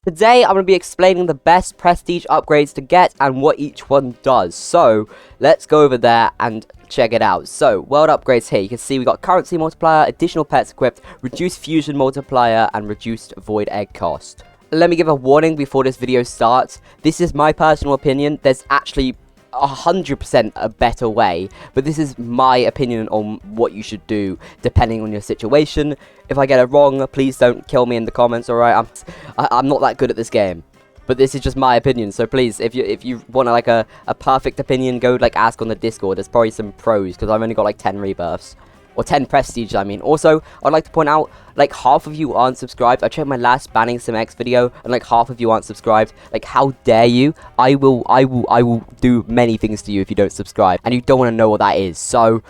Today, I'm going to be explaining the best prestige upgrades to get and what each one does. So, let's go over there and check it out. So, world upgrades here. You can see we got currency multiplier, additional pets equipped, reduced fusion multiplier, and reduced void egg cost. Let me give a warning before this video starts. This is my personal opinion. There's actually 100% a better way, but this is my opinion on what you should do depending on your situation. If I get it wrong, please don't kill me in the comments, alright? I'm not that good at this game, but this is just my opinion. So please, if you want like a perfect opinion, go like ask on the Discord. There's probably some pros because I've only got like 10 rebirths. Or 10 prestige, I mean. Also, I'd like to point out, like, half of you aren't subscribed. I checked my last Banning Sim X video, and, like, half of you aren't subscribed. Like, how dare you? I will do many things to you if you don't subscribe. And you don't want to know what that is, so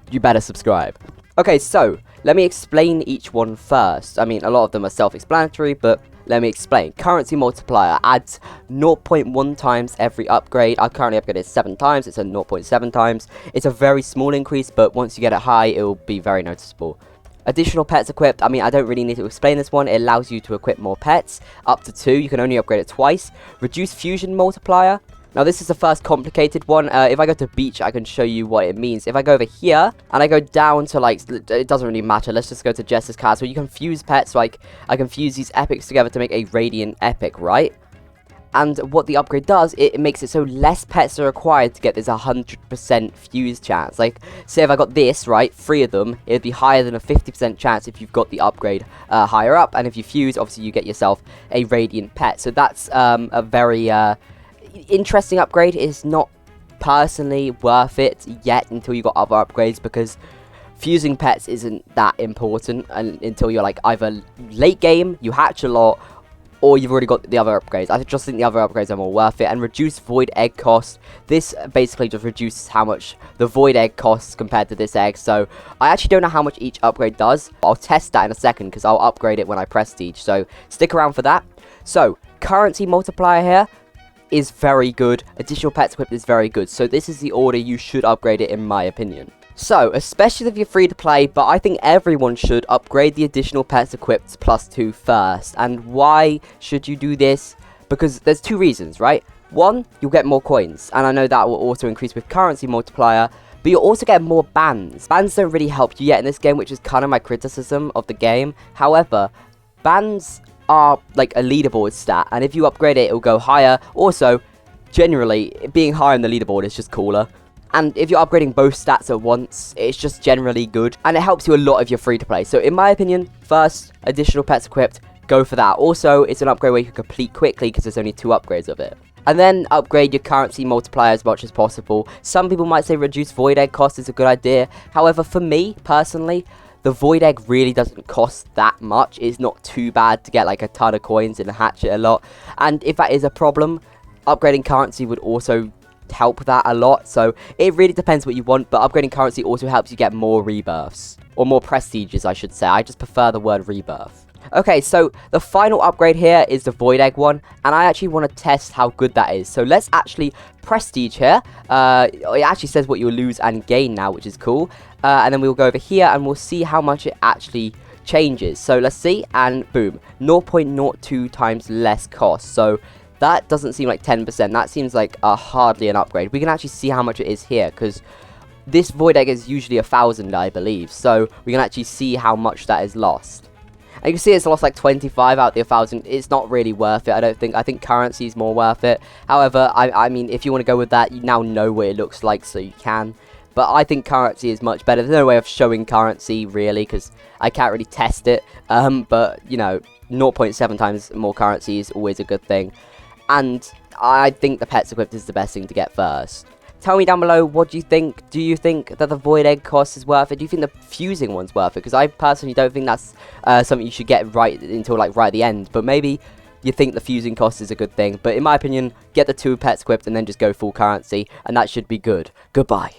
you better subscribe. Okay, so, let me explain each one first. I mean, a lot of them are self-explanatory, but let me explain. Currency multiplier adds 0.1 times every upgrade. I've currently upgraded 7 times. It's a 0.7 times. It's a very small increase, but once you get it high, it will be very noticeable. Additional pets equipped. I mean, I don't really need to explain this one. It allows you to equip more pets, up to 2. You can only upgrade it twice. Reduce fusion multiplier. Now, this is the first complicated one. If I go to beach, I can show you what it means. If I go over here, and I go down to, like, it doesn't really matter. Let's just go to Jester's Castle. You can fuse pets, like, I can fuse these epics together to make a Radiant Epic, right? And what the upgrade does, it makes it so less pets are required to get this 100% fuse chance. Like, say if I got this, right, 3 of them, it'd be higher than a 50% chance if you've got the upgrade higher up. And if you fuse, obviously you get yourself a Radiant Pet. So that's a very interesting upgrade. Is not personally worth it yet until you got other upgrades, because fusing pets isn't that important until you're like either late game, you hatch a lot, or you've already got the other upgrades. I just think the other upgrades are more worth it. And reduce void egg cost. This basically just reduces how much the void egg costs compared to this egg. So I actually don't know how much each upgrade does. I'll test that in a second because I'll upgrade it when I prestige. So stick around for that. So currency multiplier here is very good. Additional pets equipped is very good. So this is the order you should upgrade it in my opinion. So, especially if you're free to play, but I think everyone should upgrade the additional pets equipped +2 first. And why should you do this? Because there's 2 reasons, right? One, you'll get more coins, and I know that will also increase with currency multiplier, but you'll also get more bans. Bans don't really help you yet in this game, which is kind of my criticism of the game. However, bans are like a leaderboard stat, and if you upgrade it, it'll go higher. Also, generally, being higher in the leaderboard is just cooler. And if you're upgrading both stats at once, it's just generally good. And it helps you a lot if you're free to play. So in my opinion, first, additional pets equipped, go for that. Also, it's an upgrade where you can complete quickly because there's only 2 upgrades of it. And then upgrade your currency multiplier as much as possible. Some people might say reduce void egg cost is a good idea. However, for me, personally, the void egg really doesn't cost that much. It's not too bad to get like a ton of coins and hatch it a lot. And if that is a problem, upgrading currency would also help that a lot. So it really depends what you want, but upgrading currency also helps you get more rebirths, or more prestiges I should say. I just prefer the word rebirth. Okay, so the final upgrade here is the void egg one, and I actually want to test how good that is. So let's actually prestige here. It actually says what you'll lose and gain now, which is cool. And then we'll go over here and we'll see how much it actually changes. So let's see, and boom, 0.02 times less cost. So that doesn't seem like 10%. That seems like hardly an upgrade. We can actually see how much it is here, because this void egg is usually 1,000, I believe. So we can actually see how much that is lost. And you can see it's lost like 25 out of the 1,000. It's not really worth it, I don't think. I think currency is more worth it. However, I mean, if you want to go with that, you now know what it looks like, so you can. But I think currency is much better. There's no way of showing currency, really, because I can't really test it. But, you know, 0.7 times more currency is always a good thing. And I think the pets equipped is the best thing to get first. Tell me down below, what do you think? Do you think that the void egg cost is worth it? Do you think the fusing one's worth it? Because I personally don't think that's something you should get right until like right at the end. But maybe you think the fusing cost is a good thing. But in my opinion, get the 2 pets equipped and then just go full currency, and that should be good. Goodbye.